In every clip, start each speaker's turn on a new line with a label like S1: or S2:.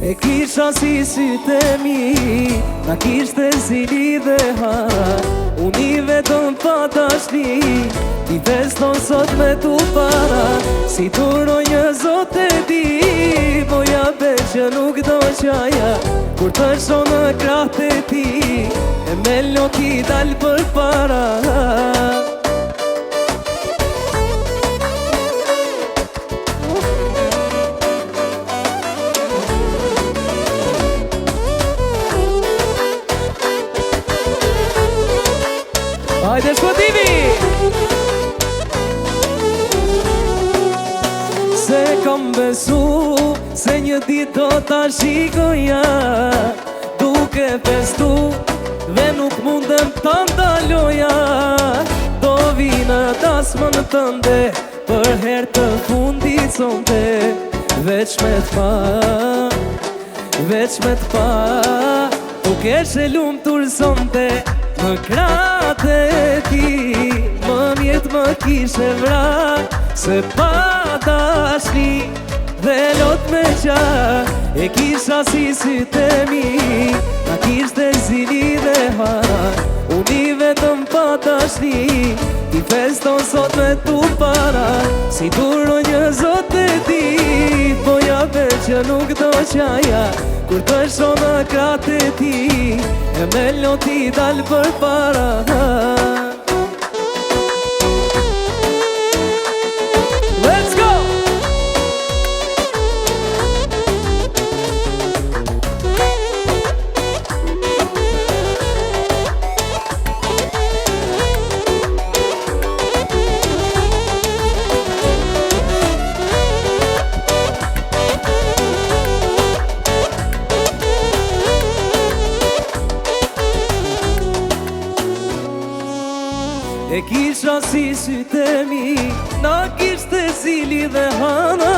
S1: E kisha si sytë e mi, na kishte zili dhe hara. Unë i vetëm pa dashni, ti feston sot me tu para. Si turo një zot e di, boja be që nuk do qaja. Kur të shonë në kratë e ti, e melodi dal për para. Hajde shpëtimi! Se kam besu, se një ditë do ta shikoja, duke festu, dhe nuk mundem ta ndaloja. Do vina dasmën tënde, për her të fundit sonte. Veç me t'pa, veç me t'pa, tu keshe lumë tur sonte. Më kratë e ti, më mjetë më kishe vra, se pa dashni dhe lot me qa. E kisha si sytë e mi, na kishte zili dhe hara. Unë i vetëm pa dashni, ti feston sot me tu para. Si duro një zot e ti, boja be që nuk do qaja. Kur të shonë në kratë e ti, e melodi dal për para. Let's go! E kisha si sytë e mi, na kishte zili dhe hana.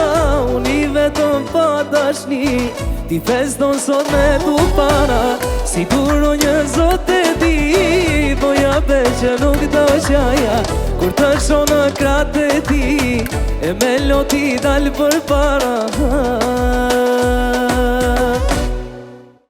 S1: Unë i vetëm pa dashni, ti feston sot me tu para. Si duro një zot e di, boja be që nuk do qaja. Kur të shonë në kratë e ti, e melodi dal për para.